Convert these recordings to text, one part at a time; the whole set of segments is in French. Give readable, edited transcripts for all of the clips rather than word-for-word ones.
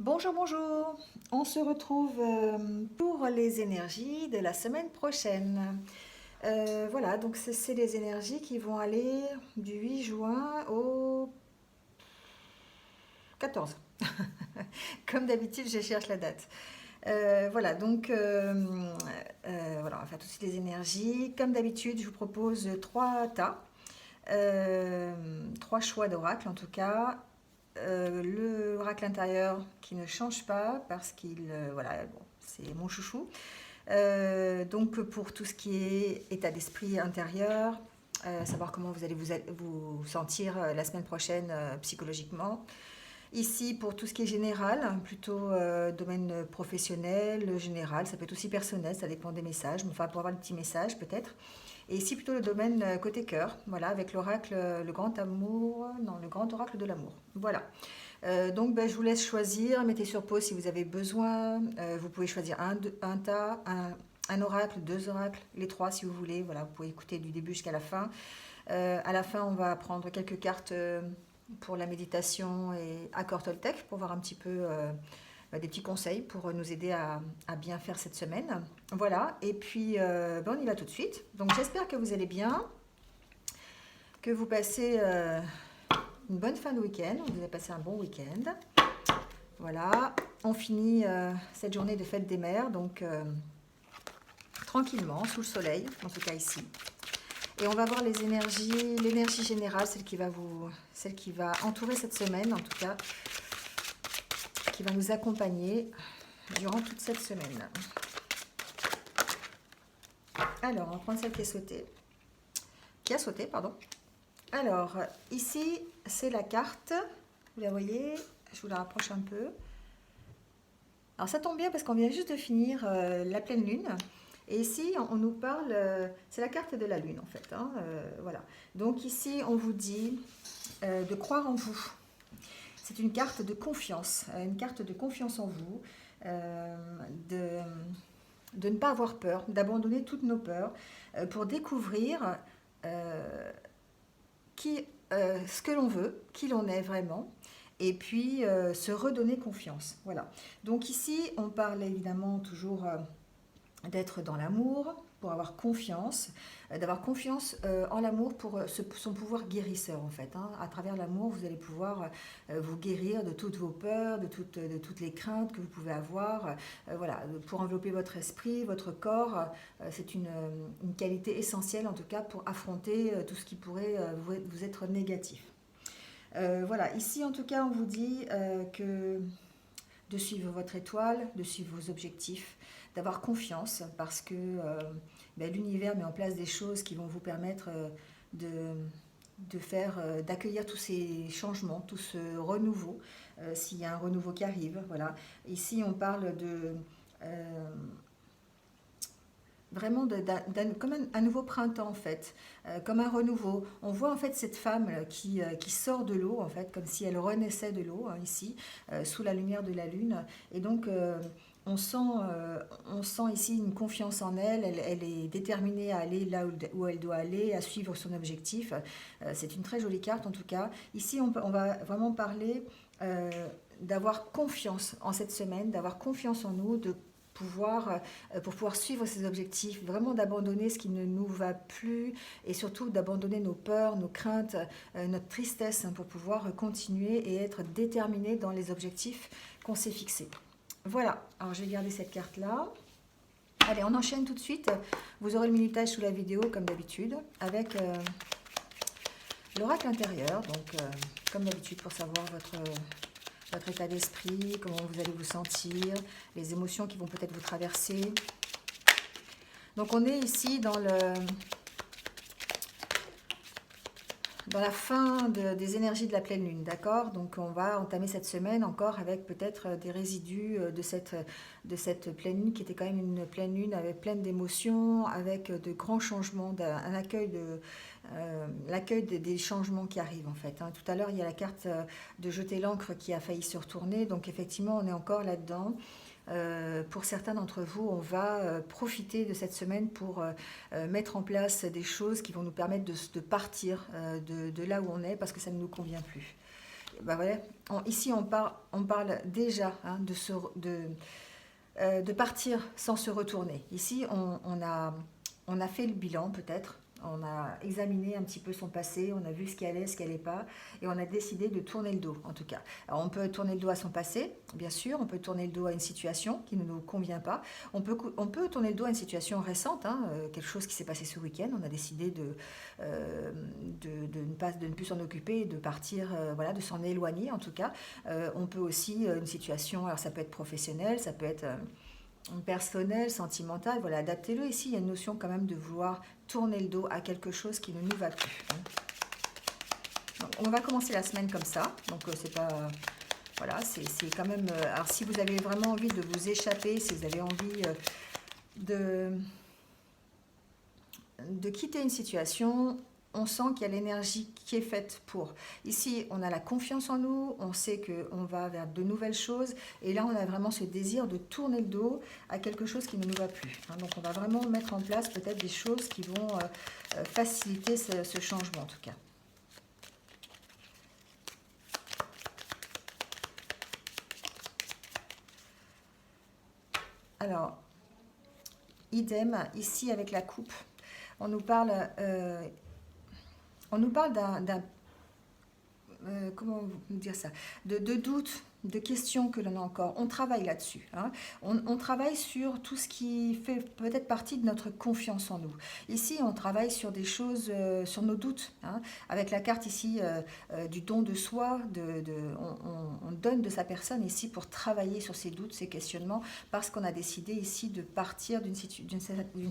Bonjour, bonjour. On se retrouve pour les énergies de la semaine prochaine. Voilà, donc c'est les énergies qui vont aller du 8 juin au 14. Comme d'habitude, je cherche la date. Voilà, donc voilà, on va faire tout de suite les énergies. Comme d'habitude, je vous propose trois tas, trois choix d'oracle en tout cas. Le oracle intérieur qui ne change pas parce qu'il, voilà, bon, c'est mon chouchou. Donc pour tout ce qui est état d'esprit intérieur, savoir comment vous allez vous sentir la semaine prochaine psychologiquement. Ici, pour tout ce qui est général, plutôt domaine professionnel, général, ça peut être aussi personnel, ça dépend des messages, mais enfin pour avoir le petit message peut-être. Et ici, plutôt le domaine côté cœur, voilà, avec l'oracle, le grand amour, non, le grand oracle de l'amour. Voilà. Donc, ben, je vous laisse choisir, mettez sur pause si vous avez besoin. Vous pouvez choisir un tas, un oracle, deux oracles, les trois si vous voulez. Voilà, vous pouvez écouter du début jusqu'à la fin. À la fin, on va prendre quelques cartes pour la méditation et accord Toltec pour voir un petit peu des petits conseils pour nous aider à bien faire cette semaine. Voilà, et puis ben, on y va tout de suite. Donc j'espère que vous allez bien, que vous passez une bonne fin de week-end, vous avez passé un bon week-end. Voilà, on finit cette journée de fête des mères, donc tranquillement, sous le soleil, en tout cas ici. Et on va voir les énergies, l'énergie générale, celle qui va entourer cette semaine, en tout cas, qui va nous accompagner durant toute cette semaine. Alors, on va prendre celle qui a sauté, pardon. Alors, ici, c'est la carte, vous la voyez, je vous la rapproche un peu. Alors, ça tombe bien parce qu'on vient juste de finir la pleine lune. Et ici, on nous parle, c'est la carte de la lune en fait. Hein, voilà. Donc ici, on vous dit de croire en vous. C'est une carte de confiance, une carte de confiance en vous, de ne pas avoir peur, d'abandonner toutes nos peurs pour découvrir ce que l'on veut, qui l'on est vraiment, et puis se redonner confiance. Voilà. Donc ici, on parle évidemment toujours d'être dans l'amour, pour avoir confiance, d'avoir confiance en l'amour pour son pouvoir guérisseur en fait. Hein. À travers l'amour, vous allez pouvoir vous guérir de toutes vos peurs, de toutes les craintes que vous pouvez avoir. Voilà, pour envelopper votre esprit, votre corps, c'est une qualité essentielle en tout cas pour affronter tout ce qui pourrait vous être négatif. Voilà, ici en tout cas on vous dit que de suivre votre étoile, de suivre vos objectifs, d'avoir confiance parce que ben, l'univers met en place des choses qui vont vous permettre d'accueillir tous ces changements, tout ce renouveau, s'il y a un renouveau qui arrive. Voilà. Ici, on parle de vraiment comme un nouveau printemps en fait, comme un renouveau. On voit en fait cette femme qui sort de l'eau en fait, comme si elle renaissait de l'eau hein, ici, sous la lumière de la lune. Et donc on sent ici une confiance en elle. Elle est déterminée à aller là où elle doit aller, à suivre son objectif. C'est une très jolie carte en tout cas. Ici on va vraiment parler d'avoir confiance en cette semaine, d'avoir confiance en nous, pour pouvoir suivre ses objectifs, vraiment d'abandonner ce qui ne nous va plus et surtout d'abandonner nos peurs, nos craintes, notre tristesse hein, pour pouvoir continuer et être déterminé dans les objectifs qu'on s'est fixés. Voilà, alors je vais garder cette carte-là. Allez, on enchaîne tout de suite. Vous aurez le minutage sous la vidéo comme d'habitude avec l'oracle intérieur, donc comme d'habitude pour savoir votre état d'esprit, comment vous allez vous sentir, les émotions qui vont peut-être vous traverser. Donc on est ici dans la fin des énergies de la pleine lune, d'accord? Donc on va entamer cette semaine encore avec peut-être des résidus de cette pleine lune qui était quand même une pleine lune avec pleine d'émotions, avec de grands changements, un accueil l'accueil des changements qui arrivent en fait. Hein. Tout à l'heure, il y a la carte de jeter l'encre qui a failli se retourner, donc effectivement, on est encore là-dedans. Pour certains d'entre vous, on va profiter de cette semaine pour mettre en place des choses qui vont nous permettre de partir de là où on est parce que ça ne nous convient plus. bah ouais, ici on parle déjà hein, de partir sans se retourner. Ici on a fait le bilan peut-être, on a examiné un petit peu son passé, on a vu ce qui allait, ce qui allait pas, et on a décidé de tourner le dos en tout cas. Alors on peut tourner le dos à son passé, bien sûr, on peut tourner le dos à une situation qui ne nous convient pas, on peut tourner le dos à une situation récente, hein, quelque chose qui s'est passé ce week-end, on a décidé de ne plus s'en occuper, de partir, voilà, de s'en éloigner en tout cas. On peut aussi, une situation, alors ça peut être professionnel, ça peut être personnel, sentimental, voilà, adaptez-le. Ici, il y a une notion quand même de vouloir tourner le dos à quelque chose qui ne nous va plus. Donc, on va commencer la semaine comme ça, donc c'est pas... Voilà, c'est quand même... alors si vous avez vraiment envie de vous échapper, si vous avez envie de, de quitter une situation, on sent qu'il y a l'énergie qui est faite pour. Ici, on a la confiance en nous, on sait qu'on va vers de nouvelles choses, et là, on a vraiment ce désir de tourner le dos à quelque chose qui ne nous va plus. Donc, on va vraiment mettre en place peut-être des choses qui vont faciliter ce changement, en tout cas. Alors, idem, ici, avec la coupe, on nous parle d'un comment vous dire ça, de doutes, de questions que l'on a encore. On travaille là-dessus. Hein. On travaille sur tout ce qui fait peut-être partie de notre confiance en nous. Ici, on travaille sur des choses, sur nos doutes. Hein. Avec la carte ici du don de soi, on donne de sa personne ici pour travailler sur ces doutes, ces questionnements, parce qu'on a décidé ici de partir d'une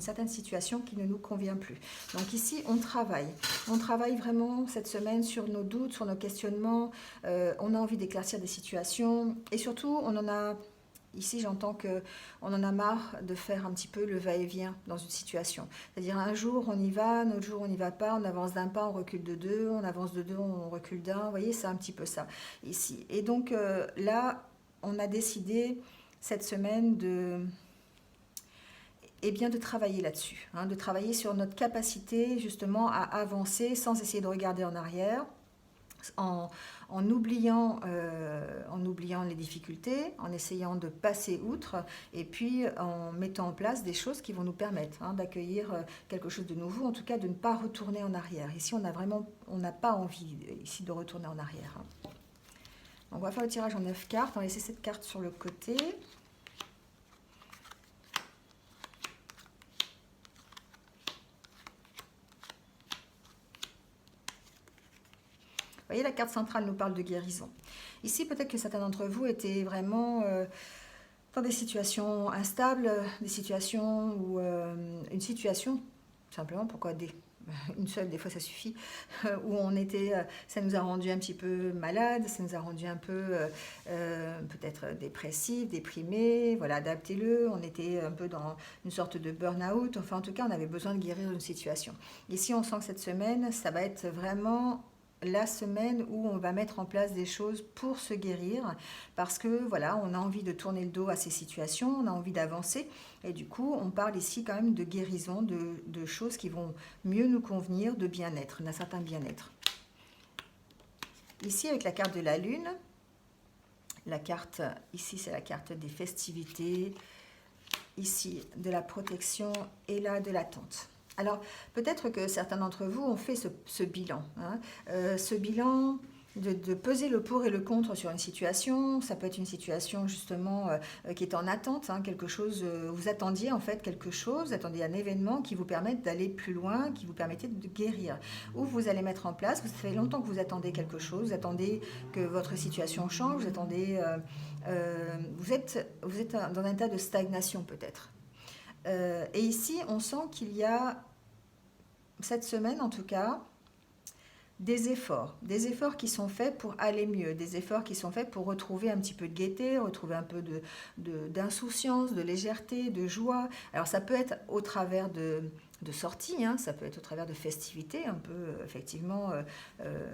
certaine situation qui ne nous convient plus. Donc ici, on travaille. On travaille vraiment cette semaine sur nos doutes, sur nos questionnements. On a envie d'éclaircir des situations. Et surtout, on en a... Ici, j'entends qu'on en a marre de faire un petit peu le va-et-vient dans une situation. C'est-à-dire, un jour, on y va, un autre jour, on n'y va pas, on avance d'un pas, on recule de deux, on avance de deux, on recule d'un. Vous voyez, c'est un petit peu ça, ici. Et donc, là, on a décidé, cette semaine, eh bien, de travailler là-dessus, hein, de travailler sur notre capacité, justement, à avancer sans essayer de regarder en arrière, en oubliant les difficultés, en essayant de passer outre, et puis en mettant en place des choses qui vont nous permettre hein, d'accueillir quelque chose de nouveau, en tout cas de ne pas retourner en arrière. Ici, on n'a pas envie ici de retourner en arrière. Hein. Donc, on va faire le tirage en 9 cartes, on va laisser cette carte sur le côté. Vous voyez, la carte centrale nous parle de guérison. Ici, peut-être que certains d'entre vous étaient vraiment dans des situations instables, des situations où une situation, simplement, pourquoi une seule, des fois ça suffit, où on était, ça nous a rendu un petit peu malade, ça nous a rendu un peu peut-être dépressif, déprimé, voilà, adaptez-le, on était un peu dans une sorte de burn-out, enfin en tout cas on avait besoin de guérir une situation. Ici on sent que cette semaine, ça va être vraiment la semaine où on va mettre en place des choses pour se guérir parce que voilà, on a envie de tourner le dos à ces situations, on a envie d'avancer et du coup on parle ici quand même de guérison, de choses qui vont mieux nous convenir, de bien-être, d'un certain bien-être. Ici avec la carte de la lune, la carte ici c'est la carte des festivités, ici de la protection et là de l'attente. Alors, peut-être que certains d'entre vous ont fait ce bilan. Hein. Ce bilan de peser le pour et le contre sur une situation. Ça peut être une situation justement qui est en attente, hein, quelque chose, vous attendiez en fait quelque chose, vous attendiez un événement qui vous permette d'aller plus loin, qui vous permettait de guérir. Ou vous allez mettre en place, ça fait longtemps que vous attendez quelque chose, vous attendez que votre situation change, vous attendez... vous êtes dans un état de stagnation peut-être. Et ici, on sent qu'il y a, cette semaine en tout cas, des efforts qui sont faits pour aller mieux, des efforts qui sont faits pour retrouver un petit peu de gaieté, retrouver un peu d'insouciance, de légèreté, de joie. Alors ça peut être au travers de sorties, hein, ça peut être au travers de festivités, un peu effectivement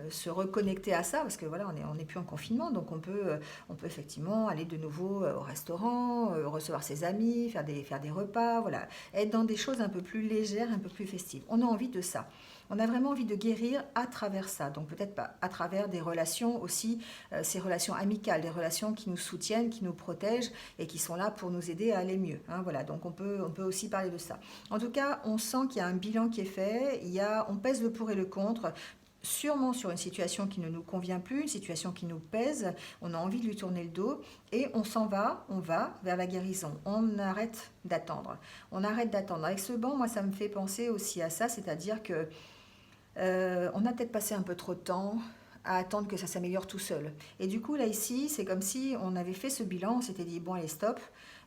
se reconnecter à ça, parce que voilà, on n'est plus en confinement, donc on peut effectivement aller de nouveau au restaurant, recevoir ses amis, faire des repas, voilà, être dans des choses un peu plus légères, un peu plus festives. On a envie de ça. On a vraiment envie de guérir à travers ça. Donc peut-être pas à travers des relations aussi, ces relations amicales, des relations qui nous soutiennent, qui nous protègent et qui sont là pour nous aider à aller mieux. Hein, voilà, donc on peut aussi parler de ça. En tout cas, on sent qu'il y a un bilan qui est fait, on pèse le pour et le contre, sûrement sur une situation qui ne nous convient plus, une situation qui nous pèse, on a envie de lui tourner le dos et on va vers la guérison. On arrête d'attendre. On arrête d'attendre. Avec ce banc, moi, ça me fait penser aussi à ça, c'est-à-dire que on a peut-être passé un peu trop de temps à attendre que ça s'améliore tout seul. Et du coup, là, ici, c'est comme si on avait fait ce bilan, on s'était dit, bon, allez, stop,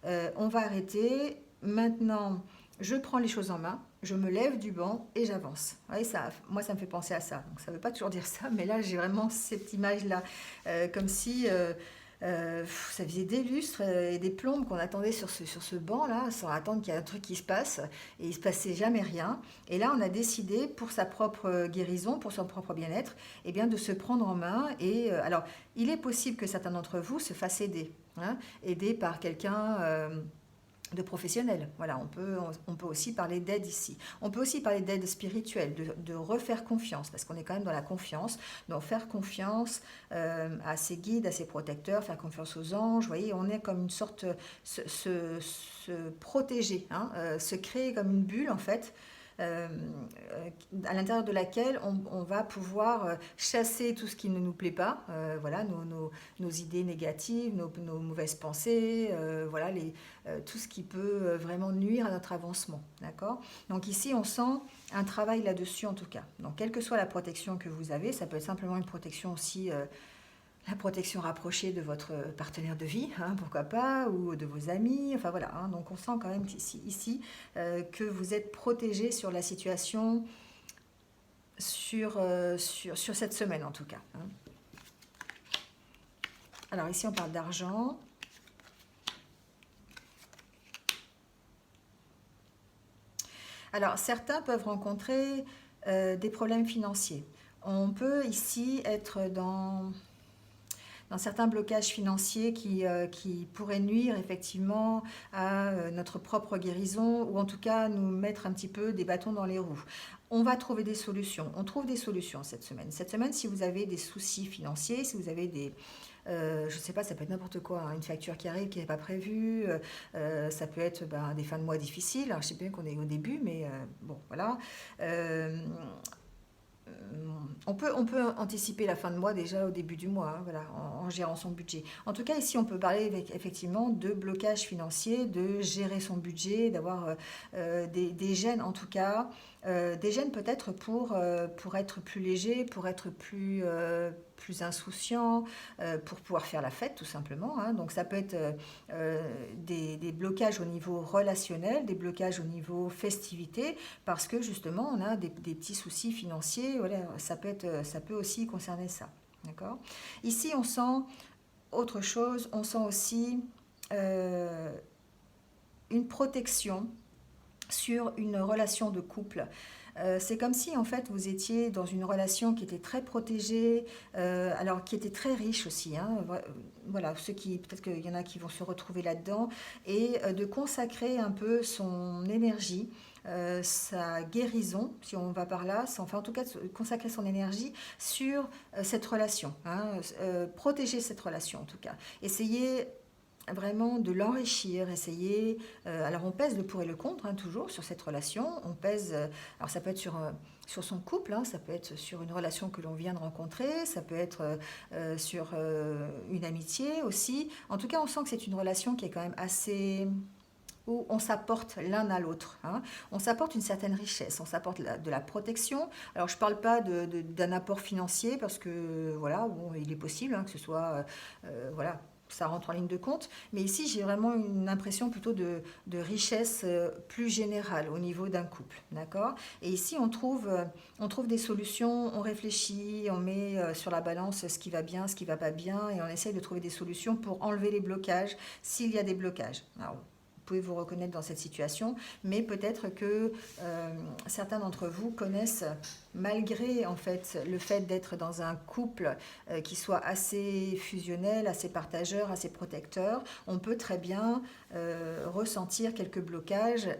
on va arrêter. Maintenant, je prends les choses en main, je me lève du banc et j'avance. Ouais, ça, moi, ça me fait penser à ça. Donc, ça ne veut pas toujours dire ça, mais là, j'ai vraiment cette image-là, comme si ça faisait des lustres et des plombes qu'on attendait sur ce banc-là, sans attendre qu'il y ait un truc qui se passe, et il ne se passait jamais rien. Et là, on a décidé, pour sa propre guérison, pour son propre bien-être, eh bien, de se prendre en main. Et alors, il est possible que certains d'entre vous se fassent aider, hein, aider par quelqu'un de professionnels. Voilà, on peut aussi parler d'aide ici. On peut aussi parler d'aide spirituelle, de refaire confiance, parce qu'on est quand même dans la confiance. Donc faire confiance à ses guides, à ses protecteurs, faire confiance aux anges. Vous voyez, on est comme une sorte, se protéger, hein, se créer comme une bulle en fait, euh, à l'intérieur de laquelle on va pouvoir chasser tout ce qui ne nous plaît pas, voilà, nos idées négatives, nos mauvaises pensées, voilà, tout ce qui peut vraiment nuire à notre avancement. D'accord? Donc ici, on sent un travail là-dessus en tout cas. Donc, quelle que soit la protection que vous avez, ça peut être simplement une protection aussi, la protection rapprochée de votre partenaire de vie, hein, pourquoi pas, ou de vos amis, enfin voilà. Hein, donc on sent quand même ici que vous êtes protégé sur la situation, sur cette semaine en tout cas. Hein. Alors ici on parle d'argent. Alors certains peuvent rencontrer des problèmes financiers. On peut ici être dans certains blocages financiers qui pourraient nuire effectivement à notre propre guérison ou en tout cas nous mettre un petit peu des bâtons dans les roues. On va trouver des solutions. On trouve des solutions cette semaine. Cette semaine, si vous avez des soucis financiers, si vous avez je ne sais pas, ça peut être n'importe quoi, hein, une facture qui arrive qui n'est pas prévue, ça peut être des fins de mois difficiles. Alors, je sais bien qu'on est au début, mais bon, voilà. On peut anticiper la fin de mois déjà au début du mois, hein, voilà, en gérant son budget. En tout cas, ici, on peut parler effectivement de blocage financier, de gérer son budget, d'avoir des gènes en tout cas, des gènes peut-être pour être plus léger, pour être plus insouciant, pour pouvoir faire la fête tout simplement. Hein. Donc ça peut être des blocages au niveau relationnel, des blocages au niveau festivité, parce que justement on a des petits soucis financiers. Voilà, ça peut aussi concerner ça. D'accord ? Ici on sent autre chose, on sent aussi une protection sur une relation de couple. C'est comme si en fait vous étiez dans une relation qui était très protégée, alors qui était très riche aussi. Hein, voilà, peut-être qu'il y en a qui vont se retrouver là-dedans, et de consacrer un peu son énergie, sa guérison, si on va par là, enfin en tout cas de consacrer son énergie sur cette relation, hein, protéger cette relation en tout cas. Essayer vraiment de l'enrichir, essayer. Alors on pèse le pour et le contre, hein, toujours sur cette relation. On pèse, alors ça peut être sur son couple, hein, ça peut être sur une relation que l'on vient de rencontrer, ça peut être sur une amitié aussi. En tout cas, on sent que c'est une relation qui est quand même assez où on s'apporte l'un à l'autre. Hein. On s'apporte une certaine richesse, on s'apporte de la protection. Alors je ne parle pas d'un apport financier parce que voilà, bon, il est possible hein, que ce soit voilà, ça rentre en ligne de compte, mais ici j'ai vraiment une impression plutôt de richesse plus générale au niveau d'un couple, d'accord ? Et ici on trouve des solutions, on réfléchit, on met sur la balance ce qui va bien, ce qui va pas bien, et on essaye de trouver des solutions pour enlever les blocages s'il y a des blocages. Alors, vous pouvez vous reconnaître dans cette situation, mais peut-être que certains d'entre vous connaissent, malgré en fait le fait d'être dans un couple qui soit assez fusionnel, assez partageur, assez protecteur, on peut très bien ressentir quelques blocages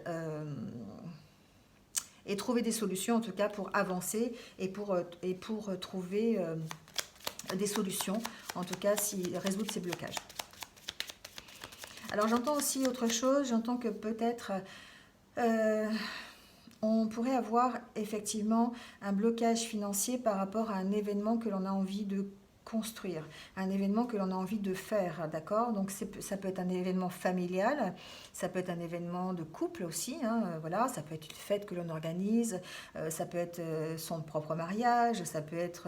et trouver des solutions en tout cas pour avancer et pour trouver des solutions, en tout cas résoudre ces blocages. Alors j'entends aussi autre chose, j'entends que peut-être on pourrait avoir effectivement un blocage financier par rapport à un événement que l'on a envie de construire, un événement que l'on a envie de faire, d'accord? Donc ça peut être un événement familial, ça peut être un événement de couple aussi, hein, voilà, ça peut être une fête que l'on organise, ça peut être son propre mariage, ça peut être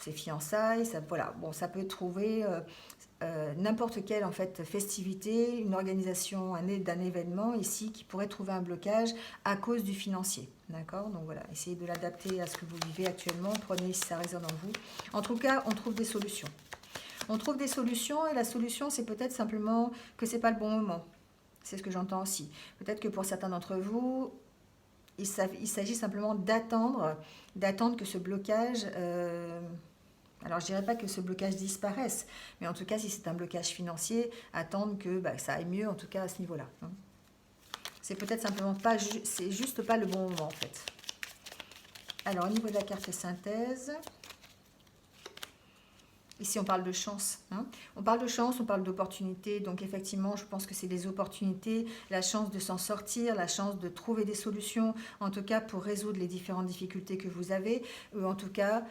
ses fiançailles, voilà, bon, ça peut trouver n'importe quelle en fait festivité, une organisation d'un événement ici qui pourrait trouver un blocage à cause du financier. D'accord? Donc voilà, essayez de l'adapter à ce que vous vivez actuellement, prenez si ça résonne en vous. En tout cas, on trouve des solutions. On trouve des solutions et la solution c'est peut-être simplement que c'est pas le bon moment. C'est ce que j'entends aussi. Peut-être que pour certains d'entre vous, il s'agit simplement d'attendre que ce blocage... alors, je ne dirais pas que ce blocage disparaisse, mais en tout cas, si c'est un blocage financier, attendre que ça aille mieux, en tout cas à ce niveau-là. Hein. C'est peut-être simplement pas, c'est juste pas le bon moment en fait. Alors, au niveau de la carte synthèse, ici on parle de chance. Hein. On parle de chance, on parle d'opportunités. Donc effectivement, je pense que c'est des opportunités, la chance de s'en sortir, la chance de trouver des solutions, en tout cas pour résoudre les différentes difficultés que vous avez, ou en tout cas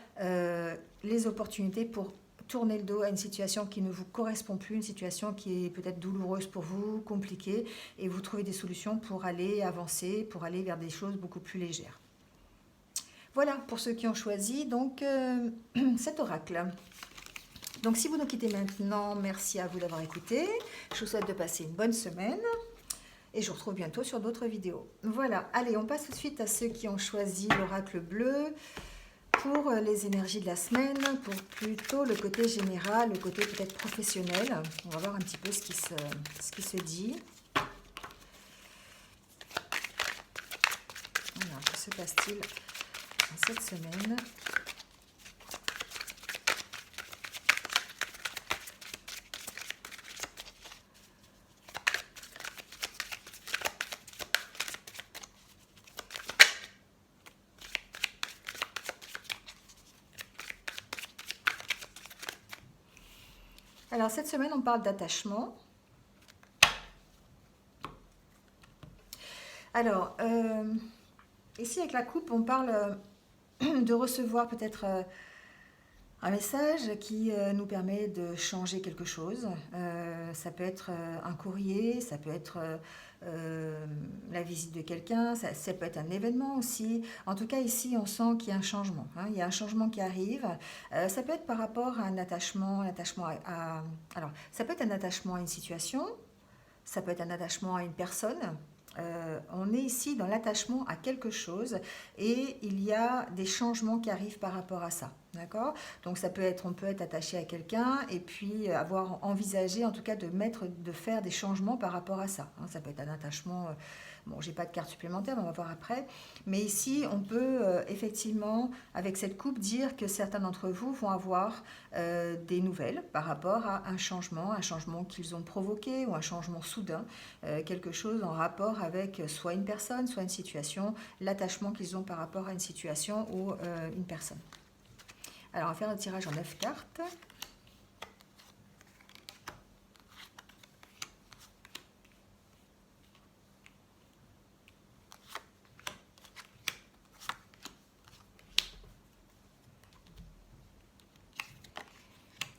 les opportunités pour tourner le dos à une situation qui ne vous correspond plus, une situation qui est peut-être douloureuse pour vous, compliquée, et vous trouvez des solutions pour aller avancer, pour aller vers des choses beaucoup plus légères. Voilà pour ceux qui ont choisi donc cet oracle. Donc si vous nous quittez maintenant, merci à vous d'avoir écouté. Je vous souhaite de passer une bonne semaine et je vous retrouve bientôt sur d'autres vidéos. Voilà, allez, on passe tout de suite à ceux qui ont choisi l'oracle bleu pour les énergies de la semaine, pour plutôt le côté général, le côté peut-être professionnel. On va voir un petit peu ce qui se dit. Alors, que se passe-t-il dans cette semaine ? Alors, cette semaine, on parle d'attachement. Alors, ici, avec la coupe, on parle de recevoir peut-être un message qui nous permet de changer quelque chose. Ça peut être un courrier, ça peut être la visite de quelqu'un, ça peut être un événement aussi. En tout cas, ici, on sent qu'il y a un changement. Hein, il y a un changement qui arrive. Ça peut être par rapport à un attachement, alors, ça peut être un attachement à une situation, ça peut être un attachement à une personne. On est ici dans l'attachement à quelque chose et il y a des changements qui arrivent par rapport à ça. D'accord ? Donc on peut être attaché à quelqu'un et puis avoir envisagé en tout cas de faire des changements par rapport à ça. Hein, ça peut être un attachement, bon j'ai pas de carte supplémentaire, mais on va voir après. Mais ici on peut effectivement avec cette coupe dire que certains d'entre vous vont avoir des nouvelles par rapport à un changement qu'ils ont provoqué ou un changement soudain, quelque chose en rapport avec soit une personne, soit une situation, l'attachement qu'ils ont par rapport à une situation ou une personne. Alors, on va faire un tirage en 9 cartes.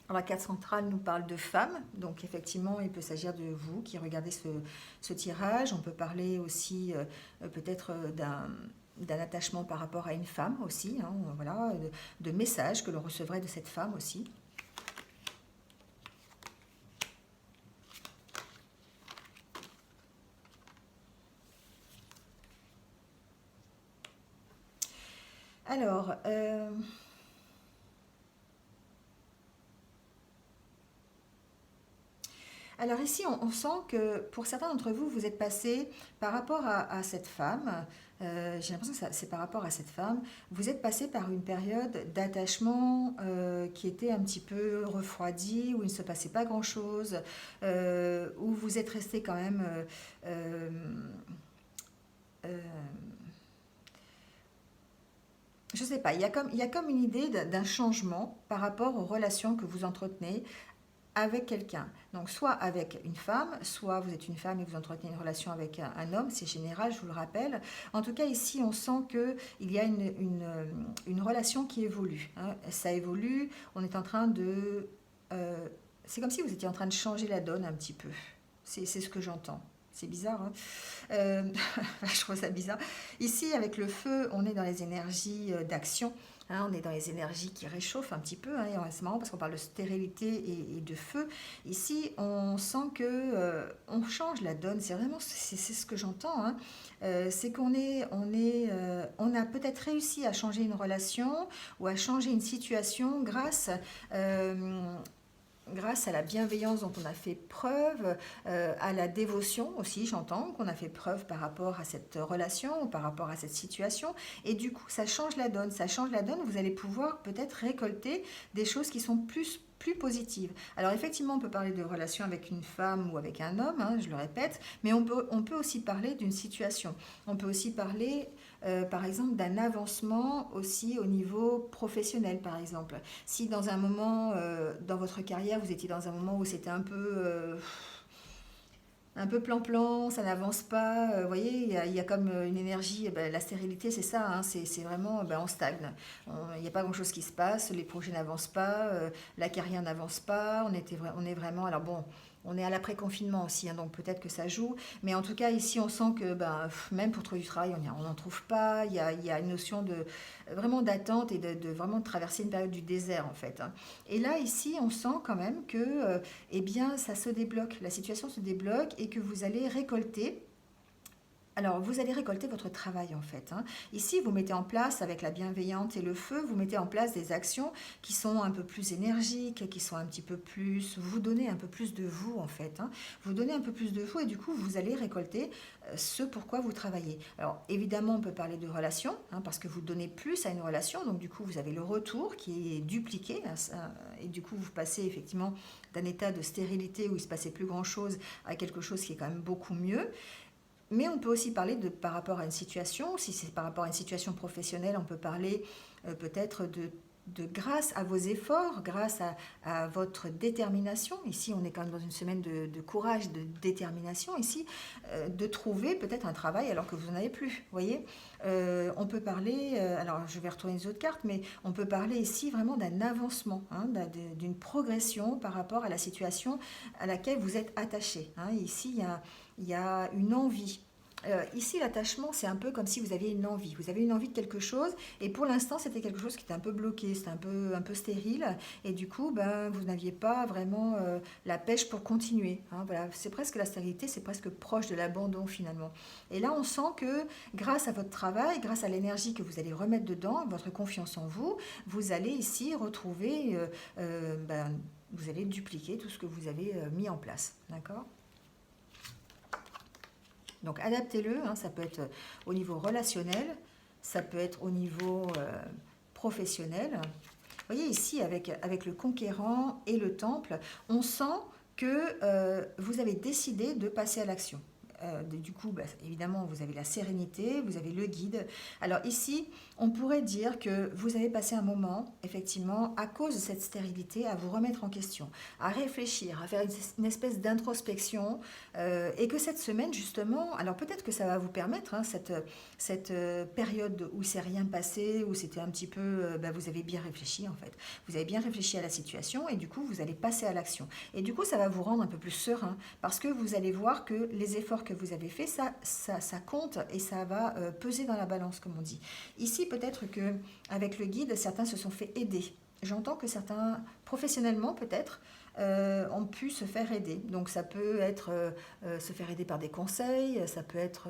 Alors, la carte centrale nous parle de femmes, donc effectivement, il peut s'agir de vous qui regardez ce tirage. On peut parler aussi peut-être d'un attachement par rapport à une femme aussi, hein, voilà, de messages que l'on recevrait de cette femme aussi. Alors, alors ici, on sent que pour certains d'entre vous, vous êtes passé par rapport à cette femme, j'ai l'impression que c'est par rapport à cette femme, vous êtes passé par une période d'attachement qui était un petit peu refroidie, où il ne se passait pas grand-chose, où vous êtes resté quand même... je sais pas, il y a comme une idée d'un changement par rapport aux relations que vous entretenez avec quelqu'un. Donc soit avec une femme, soit vous êtes une femme et vous entretenez une relation avec un homme, c'est général, je vous le rappelle. En tout cas, ici, on sent qu'il y a une relation qui évolue, hein. Ça évolue, on est en train de... euh, c'est comme si vous étiez en train de changer la donne un petit peu. C'est ce que j'entends. C'est bizarre, hein. Euh, je trouve ça bizarre. Ici, avec le feu, on est dans les énergies d'action, hein, on est dans les énergies qui réchauffent un petit peu, hein, et c'est marrant parce qu'on parle de stérilité et de feu. Ici, on sent que on change la donne. C'est vraiment c'est ce que j'entends, hein. C'est on a peut-être réussi à changer une relation ou à changer une situation euh, grâce à la bienveillance dont on a fait preuve, à la dévotion aussi, j'entends, qu'on a fait preuve par rapport à cette relation ou par rapport à cette situation. Et du coup, ça change la donne. Ça change la donne, vous allez pouvoir peut-être récolter des choses qui sont plus positives. Alors effectivement, on peut parler de relation avec une femme ou avec un homme, hein, je le répète, mais on peut aussi parler d'une situation. On peut aussi parler, par exemple, d'un avancement aussi au niveau professionnel, par exemple. Si dans un moment, dans votre carrière, vous étiez dans un moment où c'était un peu plan-plan, ça n'avance pas, vous voyez, il y a comme une énergie, la stérilité c'est ça, hein, c'est vraiment, on stagne. Il n'y a pas grand-chose qui se passe, les projets n'avancent pas, la carrière n'avance pas, on est vraiment, alors bon, on est à l'après-confinement aussi, hein, donc peut-être que ça joue, mais en tout cas ici on sent que même pour trouver du travail, on n'en trouve pas, il y a une notion de vraiment d'attente et de vraiment de traverser une période du désert en fait, hein. Et là ici on sent quand même que eh bien, ça se débloque, la situation se débloque et que vous allez récolter. Alors, vous allez récolter votre travail en fait, hein. Ici, vous mettez en place, avec la bienveillance et le feu, vous mettez en place des actions qui sont un peu plus énergiques, qui sont un petit peu plus... Vous donnez un peu plus de vous en fait, hein. Vous donnez un peu plus de vous et du coup, vous allez récolter ce pourquoi vous travaillez. Alors, évidemment, on peut parler de relation, hein, parce que vous donnez plus à une relation, donc du coup, vous avez le retour qui est dupliqué, hein, et du coup, vous passez effectivement d'un état de stérilité où il ne se passait plus grand-chose à quelque chose qui est quand même beaucoup mieux. Mais on peut aussi parler de par rapport à une situation, si c'est par rapport à une situation professionnelle, on peut parler peut-être de grâce à vos efforts, grâce à votre détermination. Ici, on est quand même dans une semaine de courage, de détermination. Ici, de trouver peut-être un travail alors que vous n'en avez plus. Vous voyez, on peut parler, alors je vais retourner les autres cartes, mais on peut parler ici vraiment d'un avancement, hein, d'une progression par rapport à la situation à laquelle vous êtes attaché, hein. Ici, il y a une envie. Ici, l'attachement, c'est un peu comme si vous aviez une envie. Vous avez une envie de quelque chose, et pour l'instant, c'était quelque chose qui était un peu bloqué, c'était un peu stérile, et du coup, vous n'aviez pas vraiment la pêche pour continuer, hein, voilà. C'est presque la stérilité, c'est presque proche de l'abandon finalement. Et là, on sent que grâce à votre travail, grâce à l'énergie que vous allez remettre dedans, votre confiance en vous, vous allez ici retrouver, vous allez dupliquer tout ce que vous avez mis en place, d'accord? Donc adaptez-le, hein, ça peut être au niveau relationnel, ça peut être au niveau professionnel. Vous voyez ici avec le conquérant et le temple, on sent que vous avez décidé de passer à l'action. Du coup, évidemment, vous avez la sérénité, vous avez le guide. Alors ici, on pourrait dire que vous avez passé un moment, effectivement, à cause de cette stérilité, à vous remettre en question, à réfléchir, à faire une espèce d'introspection, et que cette semaine, justement, alors peut-être que ça va vous permettre, hein, cette période où il ne s'est rien passé, où c'était un petit peu, vous avez bien réfléchi en fait, vous avez bien réfléchi à la situation, et du coup, vous allez passer à l'action. Et du coup, ça va vous rendre un peu plus serein, parce que vous allez voir que les efforts que vous avez faits, ça compte, et ça va peser dans la balance, comme on dit. Ici, peut-être que avec le guide, certains se sont fait aider. J'entends que certains, professionnellement peut-être, ont pu se faire aider. Donc ça peut être se faire aider par des conseils, ça peut être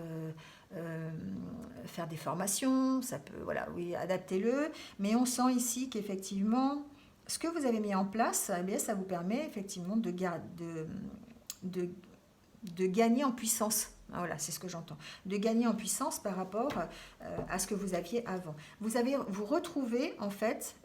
faire des formations, ça peut, voilà, oui, adaptez-le. Mais on sent ici qu'effectivement, ce que vous avez mis en place, eh bien, ça vous permet effectivement de, de gagner en puissance. Voilà, c'est ce que j'entends. De gagner en puissance par rapport à ce que vous aviez avant. Vous retrouvez en fait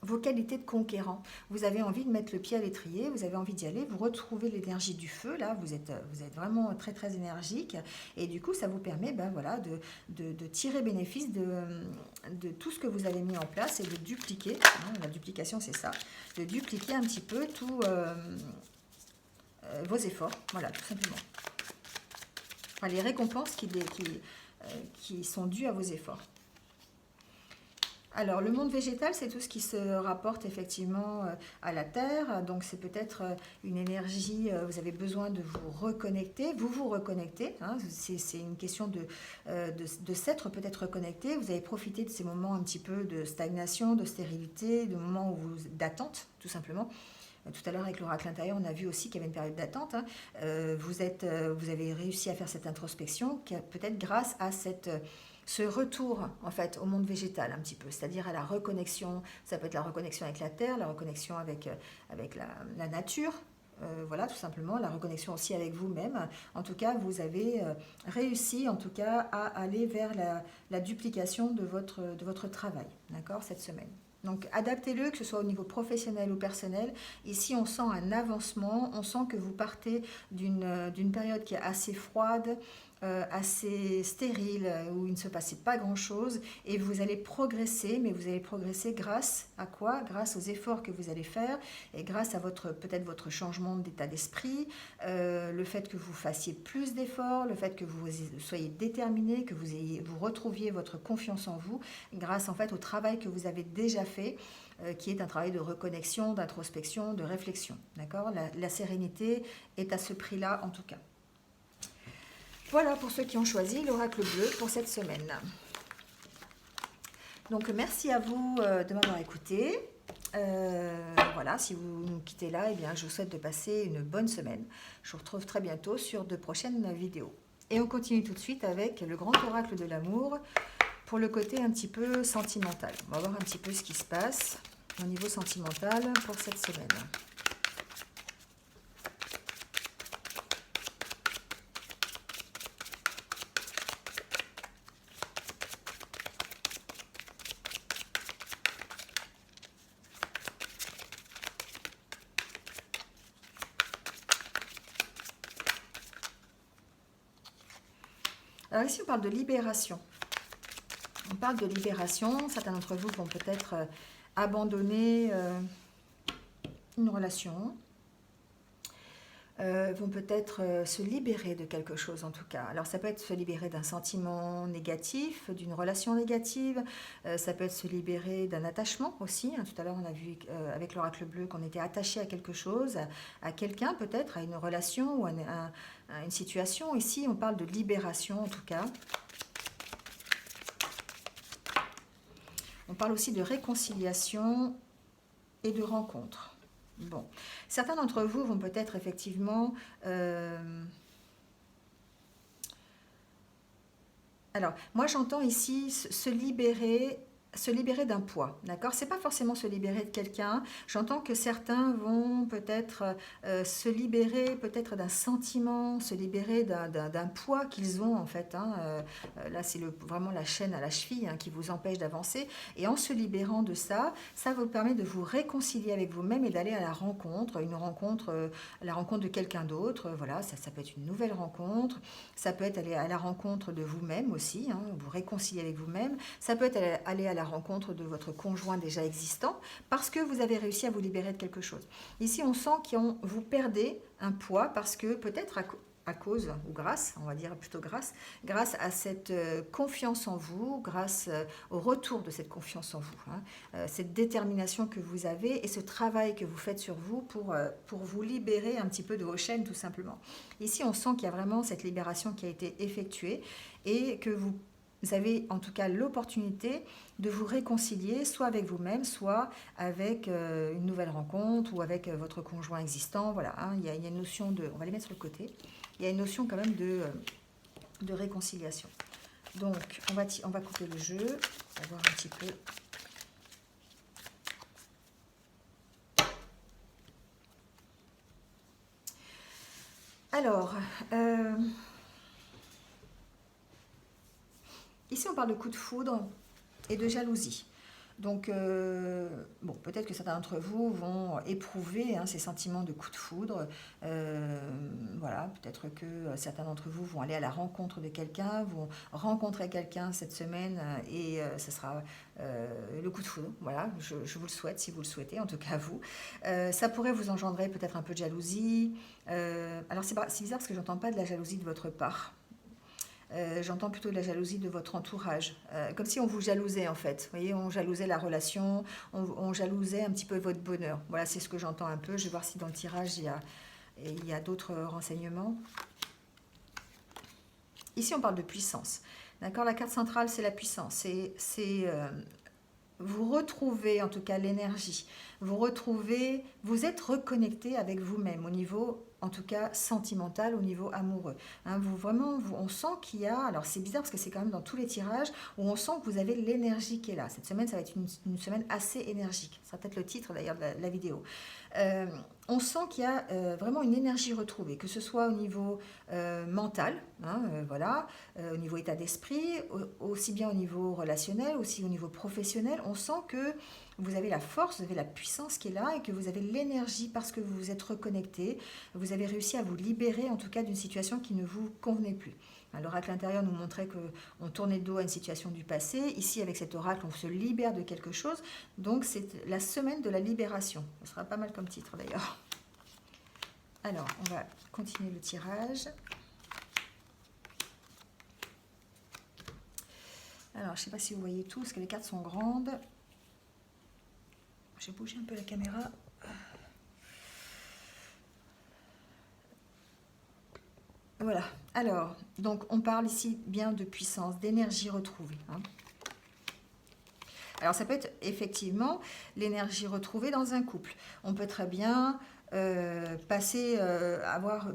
vos qualités de conquérant. Vous avez envie de mettre le pied à l'étrier, vous avez envie d'y aller, vous retrouvez l'énergie du feu, là, vous êtes vraiment très très énergique, et du coup ça vous permet ben, voilà, de tirer bénéfice de tout ce que vous avez mis en place et de dupliquer, hein, la duplication c'est ça, de dupliquer un petit peu tous vos efforts, voilà, tout simplement. Enfin, les récompenses qui sont dues à vos efforts. Alors, le monde végétal, c'est tout ce qui se rapporte effectivement à la Terre. Donc, c'est peut-être une énergie, vous avez besoin de vous reconnecter. Vous vous reconnectez. Hein, c'est une question de s'être peut-être reconnecté. Vous avez profité de ces moments un petit peu de stagnation, de stérilité, de moments d'attente, tout simplement. Tout à l'heure, avec l'oracle intérieur, on a vu aussi qu'il y avait une période d'attente. Hein. Vous avez réussi à faire cette introspection, peut-être grâce à ce retour en fait au monde végétal un petit peu, c'est-à-dire à la reconnexion. Ça peut être la reconnexion avec la terre, la reconnexion avec la nature. Voilà, tout simplement, la reconnexion aussi avec vous-même. En tout cas, vous avez réussi en tout cas à aller vers la duplication de votre travail, d'accord, cette semaine. Donc adaptez-le, que ce soit au niveau professionnel ou personnel. Ici, on sent un avancement, on sent que vous partez d'une période qui est assez froide, assez stérile, où il ne se passait pas grand-chose, et vous allez progresser, mais vous allez progresser grâce à quoi? Grâce aux efforts que vous allez faire, et grâce à peut-être votre changement d'état d'esprit, le fait que vous fassiez plus d'efforts, le fait que vous soyez déterminé, que vous retrouviez votre confiance en vous, grâce en fait au travail que vous avez déjà fait, qui est un travail de reconnexion, d'introspection, de réflexion. D'accord? La sérénité est à ce prix-là en tout cas. Voilà pour ceux qui ont choisi l'oracle bleu pour cette semaine. Donc merci à vous de m'avoir écouté. Voilà, si vous nous quittez là, eh bien, je vous souhaite de passer une bonne semaine. Je vous retrouve très bientôt sur de prochaines vidéos. Et on continue tout de suite avec le grand oracle de l'amour pour le côté un petit peu sentimental. On va voir un petit peu ce qui se passe au niveau sentimental pour cette semaine. Alors ici, on parle de libération. On parle de libération. Certains d'entre vous vont peut-être abandonner une relation, vont peut-être se libérer de quelque chose en tout cas. Alors ça peut être se libérer d'un sentiment négatif, d'une relation négative, ça peut être se libérer d'un attachement aussi. Hein. Tout à l'heure on a vu avec l'oracle bleu qu'on était attaché à quelque chose, à quelqu'un peut-être, à une relation ou à une situation. Ici on parle de libération en tout cas. On parle aussi de réconciliation et de rencontre. Bon, certains d'entre vous vont peut-être effectivement... Alors, moi j'entends ici se libérer d'un poids, d'accord? C'est pas forcément se libérer de quelqu'un. J'entends que certains vont peut-être se libérer peut-être d'un sentiment, se libérer d'un poids qu'ils ont en fait. Hein. Là, c'est vraiment la chaîne à la cheville hein, qui vous empêche d'avancer. Et en se libérant de ça, ça vous permet de vous réconcilier avec vous-même et d'aller à la rencontre, la rencontre de quelqu'un d'autre. Voilà, ça peut être une nouvelle rencontre. Ça peut être aller à la rencontre de vous-même aussi, hein, vous réconcilier avec vous-même. Ça peut être aller à la rencontre de votre conjoint déjà existant parce que vous avez réussi à vous libérer de quelque chose. Ici, on sent que vous perdez un poids parce que peut-être à cause, ou grâce, on va dire plutôt grâce à cette confiance en vous, grâce au retour de cette confiance en vous, hein, cette détermination que vous avez et ce travail que vous faites sur vous pour vous libérer un petit peu de vos chaînes tout simplement. Ici, on sent qu'il y a vraiment cette libération qui a été effectuée et que vous avez en tout cas l'opportunité de vous réconcilier soit avec vous-même, soit avec une nouvelle rencontre ou avec votre conjoint existant. Voilà, hein, il y a une notion de... On va les mettre sur le côté. Il y a une notion quand même de réconciliation. Donc, on va couper le jeu. On va voir un petit peu. Alors, ici on parle de coup de foudre et de jalousie. Donc, bon, peut-être que certains d'entre vous vont éprouver ces sentiments de coup de foudre. Voilà, peut-être que certains d'entre vous vont aller à la rencontre de quelqu'un, vont rencontrer quelqu'un cette semaine et ce sera le coup de foudre. Voilà, je vous le souhaite si vous le souhaitez, en tout cas vous. Ça pourrait vous engendrer peut-être un peu de jalousie. Alors, c'est bizarre parce que j'entends pas de la jalousie de votre part. J'entends plutôt de la jalousie de votre entourage, comme si on vous jalousait en fait. Vous voyez, on jalousait la relation, on jalousait un petit peu votre bonheur. Voilà, c'est ce que j'entends un peu. Je vais voir si dans le tirage il y a d'autres renseignements. Ici, on parle de puissance. D'accord, la carte centrale, c'est la puissance. Vous retrouvez en tout cas l'énergie. Vous êtes reconnecté avec vous-même au niveau, en tout cas sentimental, au niveau amoureux. Hein, on sent qu'il y a, alors c'est bizarre parce que c'est quand même dans tous les tirages où on sent que vous avez l'énergie qui est là. Cette semaine, ça va être une semaine assez énergique. Ça va peut-être le titre d'ailleurs de la vidéo. On sent qu'il y a vraiment une énergie retrouvée, que ce soit au niveau mental, hein, voilà, au niveau état d'esprit, aussi bien au niveau relationnel, aussi au niveau professionnel. On sent que vous avez la force, vous avez la puissance qui est là et que vous avez l'énergie parce que vous vous êtes reconnecté. Vous avez réussi à vous libérer en tout cas d'une situation qui ne vous convenait plus. L'oracle intérieur nous montrait qu'on tournait le dos à une situation du passé. Ici, avec cet oracle, on se libère de quelque chose. Donc, c'est la semaine de la libération. Ce sera pas mal comme titre d'ailleurs. Alors, on va continuer le tirage. Alors, je ne sais pas si vous voyez tout, parce que les cartes sont grandes. J'ai bougé un peu la caméra. Voilà. Alors, donc, on parle ici bien de puissance, d'énergie retrouvée. Hein. Alors, ça peut être effectivement l'énergie retrouvée dans un couple. On peut très bien avoir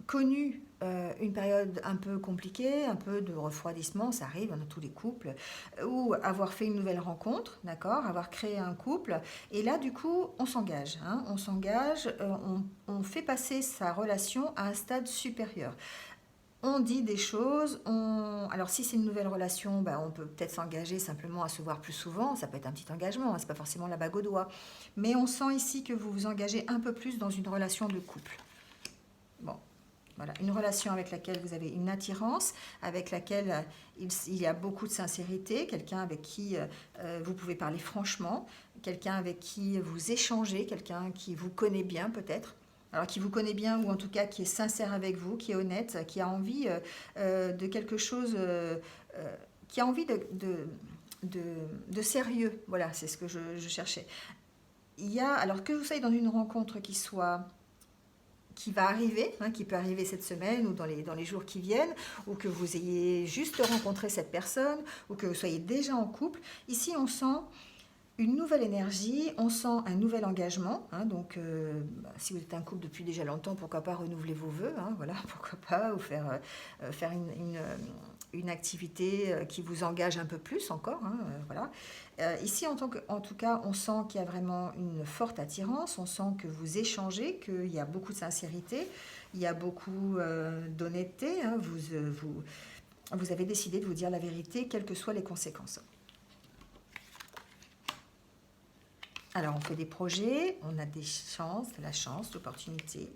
connu une période un peu compliquée, un peu de refroidissement, ça arrive dans tous les couples, ou avoir fait une nouvelle rencontre, d'accord, avoir créé un couple, et là du coup on s'engage, hein, on fait passer sa relation à un stade supérieur. On dit des choses, alors si c'est une nouvelle relation, on peut peut-être s'engager simplement à se voir plus souvent, ça peut être un petit engagement, hein, c'est pas forcément la bague au doigt, mais on sent ici que vous vous engagez un peu plus dans une relation de couple. Bon, voilà, une relation avec laquelle vous avez une attirance, avec laquelle il y a beaucoup de sincérité, quelqu'un avec qui vous pouvez parler franchement, quelqu'un avec qui vous échangez, quelqu'un qui vous connaît bien peut-être. Alors qui vous connaît bien ou en tout cas qui est sincère avec vous, qui est honnête, qui a envie de quelque chose, qui a envie de sérieux. Voilà, c'est ce que je cherchais. Alors que vous soyez dans une rencontre qui va arriver, hein, qui peut arriver cette semaine ou dans les jours qui viennent, ou que vous ayez juste rencontré cette personne, ou que vous soyez déjà en couple. Ici, on sent une nouvelle énergie, on sent un nouvel engagement. Hein, donc, si vous êtes un couple depuis déjà longtemps, pourquoi pas renouveler vos vœux, hein, voilà, pourquoi pas, ou faire une activité qui vous engage un peu plus encore, hein, voilà. Ici, en tout cas, on sent qu'il y a vraiment une forte attirance, on sent que vous échangez, qu'il y a beaucoup de sincérité, il y a beaucoup d'honnêteté, hein, vous avez décidé de vous dire la vérité, quelles que soient les conséquences. Alors, on fait des projets, on a des chances, de la chance, l'opportunité.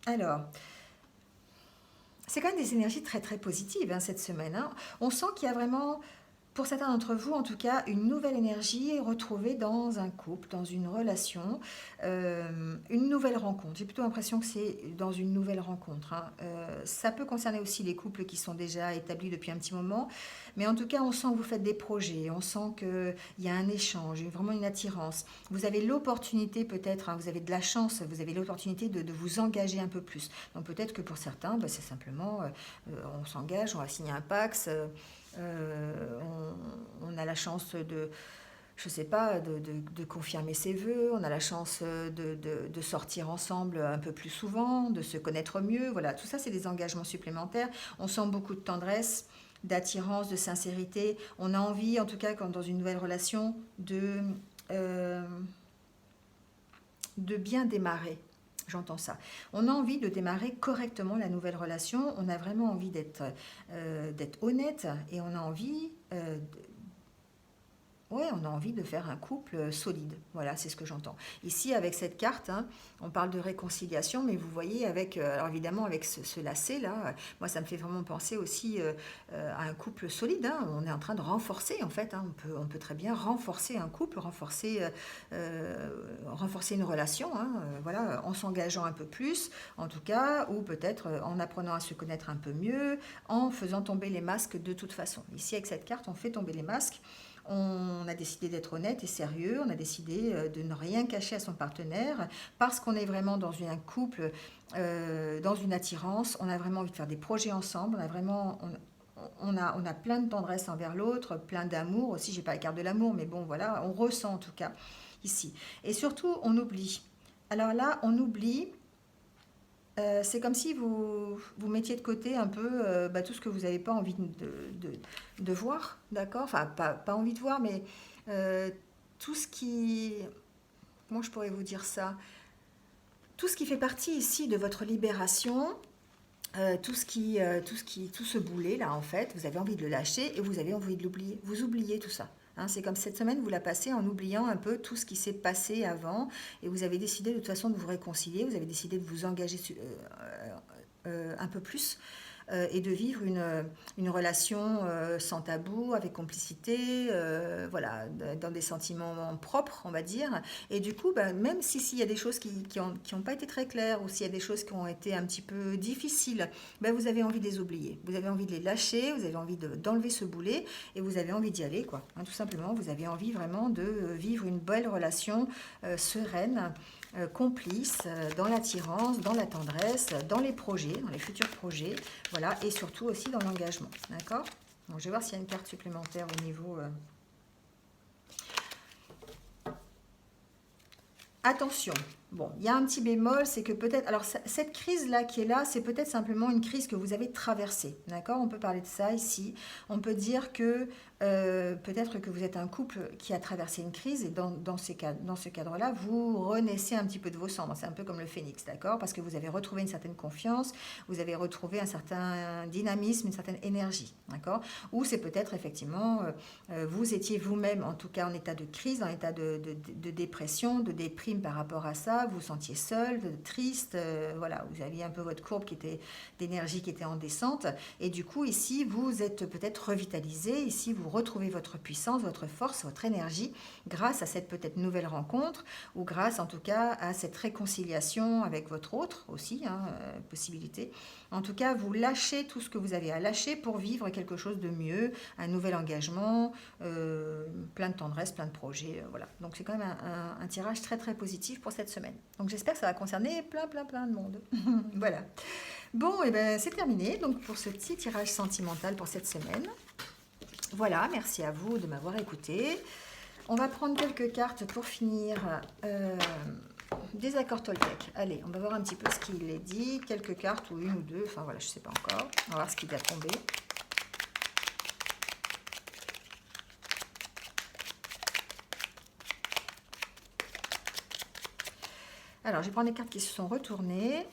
Alors, c'est quand même des énergies très très positives hein, cette semaine. Hein. On sent qu'il y a vraiment, pour certains d'entre vous en tout cas, une nouvelle énergie retrouvée dans un couple, dans une relation, une nouvelle rencontre. J'ai plutôt l'impression que c'est dans une nouvelle rencontre. Hein. Ça peut concerner aussi les couples qui sont déjà établis depuis un petit moment, mais en tout cas on sent que vous faites des projets, on sent qu'il y a un échange, vraiment une attirance. Vous avez l'opportunité peut-être, hein, vous avez de la chance, vous avez l'opportunité de vous engager un peu plus. Donc peut-être que pour certains, c'est simplement, on s'engage, on va signer un Pacs, on a la chance je sais pas, de confirmer ses vœux, on a la chance de sortir ensemble un peu plus souvent, de se connaître mieux, voilà, tout ça c'est des engagements supplémentaires, on sent beaucoup de tendresse, d'attirance, de sincérité, on a envie, en tout cas quand dans une nouvelle relation, de bien démarrer. J'entends ça. On a envie de démarrer correctement la nouvelle relation. On a vraiment envie d'être honnête et on a envie ouais, on a envie de faire un couple solide. Voilà, c'est ce que j'entends. Ici, avec cette carte, hein, on parle de réconciliation, mais vous voyez, avec, alors évidemment, avec ce lacet-là, moi, ça me fait vraiment penser aussi à un couple solide. Hein. On est en train de renforcer, en fait. Hein. On peut très bien renforcer un couple, renforcer une relation, hein, voilà, en s'engageant un peu plus, en tout cas, ou peut-être en apprenant à se connaître un peu mieux, en faisant tomber les masques de toute façon. Ici, avec cette carte, on fait tomber les masques. On a décidé d'être honnête et sérieux, on a décidé de ne rien cacher à son partenaire parce qu'on est vraiment dans un couple, dans une attirance, on a vraiment envie de faire des projets ensemble, on a plein de tendresse envers l'autre, plein d'amour aussi, j'ai pas la carte de l'amour, mais bon voilà, on ressent en tout cas ici. Et surtout, on oublie. Alors là, on oublie. C'est comme si vous mettiez de côté un peu tout ce que vous n'avez pas envie de voir, d'accord? Enfin, pas envie de voir, mais euh, tout ce qui... Comment je pourrais vous dire ça? Tout ce qui fait partie ici de votre libération, tout ce boulet là en fait, vous avez envie de le lâcher et vous avez envie de l'oublier. Vous oubliez tout ça. Hein, c'est comme cette semaine, vous la passez en oubliant un peu tout ce qui s'est passé avant et vous avez décidé de toute façon de vous réconcilier, vous avez décidé de vous engager un peu plus et de vivre une relation sans tabou, avec complicité, voilà, dans des sentiments propres, on va dire. Et du coup, même s'il y a des choses qui ont pas été très claires ou s'il y a des choses qui ont été un petit peu difficiles, vous avez envie de les oublier. Vous avez envie de les lâcher, vous avez envie d'enlever ce boulet et vous avez envie d'y aller, quoi. Hein, tout simplement, vous avez envie vraiment de vivre une belle relation sereine, complice, dans l'attirance, dans la tendresse, dans les projets, dans les futurs projets, voilà, et surtout aussi dans l'engagement, d'accord? Donc, je vais voir s'il y a une carte supplémentaire au niveau... Attention, bon, il y a un petit bémol, c'est que peut-être... Alors, cette crise-là qui est là, c'est peut-être simplement une crise que vous avez traversée, d'accord? On peut parler de ça ici. On peut dire que peut-être que vous êtes un couple qui a traversé une crise et dans ce cadre-là, vous renaissez un petit peu de vos cendres. C'est un peu comme le phénix, d'accord? Parce que vous avez retrouvé une certaine confiance, vous avez retrouvé un certain dynamisme, une certaine énergie, d'accord? Ou c'est peut-être effectivement, vous étiez vous-même, en tout cas en état de crise, en état de dépression, de déprime par rapport à ça, vous vous sentiez seul, triste, voilà, vous aviez un peu votre courbe d'énergie qui était en descente, et du coup ici vous êtes peut-être revitalisé, ici vous retrouvez votre puissance, votre force, votre énergie grâce à cette peut-être nouvelle rencontre ou grâce en tout cas à cette réconciliation avec votre autre aussi, hein, possibilité. En tout cas, vous lâchez tout ce que vous avez à lâcher pour vivre quelque chose de mieux, un nouvel engagement, plein de tendresse, plein de projets, voilà. Donc c'est quand même un tirage très très positif pour cette semaine. Donc j'espère que ça va concerner plein de monde. Voilà. Bon, et ben c'est terminé donc pour ce petit tirage sentimental pour cette semaine. Voilà, merci à vous de m'avoir écouté. On va prendre quelques cartes pour finir des accords Toltec. Allez, on va voir un petit peu ce qu'il est dit. Quelques cartes ou une ou deux, enfin voilà, je ne sais pas encore. On va voir ce qui va tomber. Alors, je vais prendre les cartes qui se sont retournées.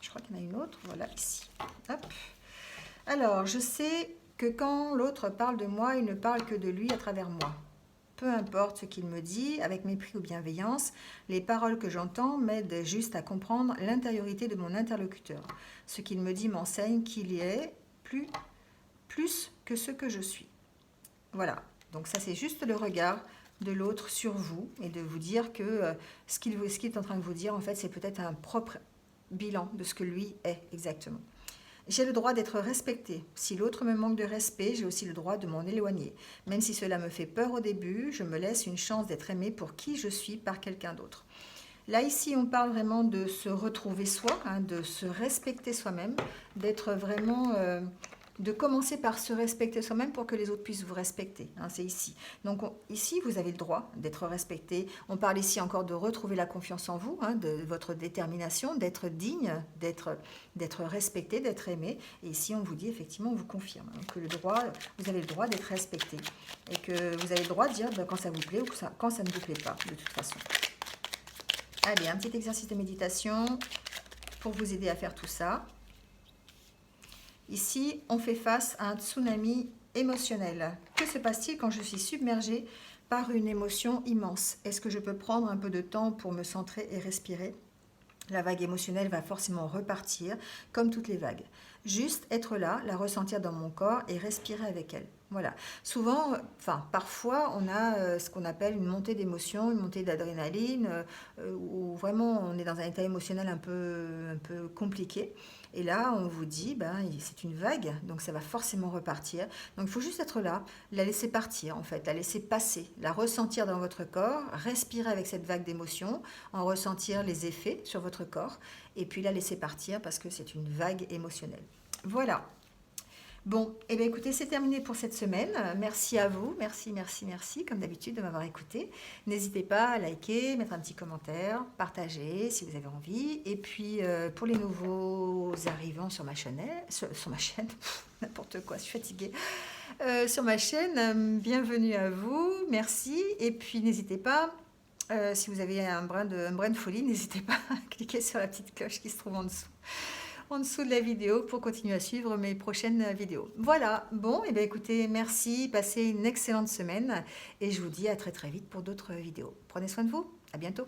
Je crois qu'il y en a une autre, voilà, ici. Hop. Alors, je sais que quand l'autre parle de moi, il ne parle que de lui à travers moi. Peu importe ce qu'il me dit, avec mépris ou bienveillance, les paroles que j'entends m'aident juste à comprendre l'intériorité de mon interlocuteur. Ce qu'il me dit m'enseigne qu'il y est plus que ce que je suis. Voilà, donc ça c'est juste le regard de l'autre sur vous et de vous dire que ce qu'il est en train de vous dire, en fait, c'est peut-être un propre bilan de ce que lui est exactement. J'ai le droit d'être respecté. Si l'autre me manque de respect, j'ai aussi le droit de m'en éloigner. Même si cela me fait peur au début, je me laisse une chance d'être aimé pour qui je suis par quelqu'un d'autre. Là, ici, on parle vraiment de se retrouver soi, hein, de se respecter soi-même, d'être vraiment... de commencer par se respecter soi-même pour que les autres puissent vous respecter. Hein, c'est ici. Donc ici, vous avez le droit d'être respecté. On parle ici encore de retrouver la confiance en vous, hein, de votre détermination, d'être digne, d'être respecté, d'être aimé. Et ici, on vous dit effectivement, on vous confirme hein, que vous avez le droit d'être respecté. Et que vous avez le droit de dire quand ça vous plaît ou quand ça ne vous plaît pas, de toute façon. Allez, un petit exercice de méditation pour vous aider à faire tout ça. Ici, on fait face à un tsunami émotionnel. Que se passe-t-il quand je suis submergée par une émotion immense? Est-ce que je peux prendre un peu de temps pour me centrer et respirer? La vague émotionnelle va forcément repartir, comme toutes les vagues. Juste être là, la ressentir dans mon corps et respirer avec elle. Voilà. Souvent, parfois, on a ce qu'on appelle une montée d'émotion, une montée d'adrénaline, où vraiment on est dans un état émotionnel un peu compliqué. Et là, on vous dit, c'est une vague, donc ça va forcément repartir. Donc il faut juste être là, la laisser partir en fait, la laisser passer, la ressentir dans votre corps, respirer avec cette vague d'émotion, en ressentir les effets sur votre corps, et puis la laisser partir parce que c'est une vague émotionnelle. Voilà. Bon, et bien écoutez, c'est terminé pour cette semaine. Merci à vous, merci, comme d'habitude, de m'avoir écouté. N'hésitez pas à liker, mettre un petit commentaire, partager si vous avez envie. Et puis, pour les nouveaux arrivants sur ma chaîne, n'importe quoi, je suis fatiguée, sur ma chaîne, bienvenue à vous, merci. Et puis, n'hésitez pas, si vous avez un brin de folie, n'hésitez pas à cliquer sur la petite cloche qui se trouve en dessous de la vidéo pour continuer à suivre mes prochaines vidéos. Voilà, bon, et bien écoutez, merci, passez une excellente semaine et je vous dis à très très vite pour d'autres vidéos. Prenez soin de vous, à bientôt.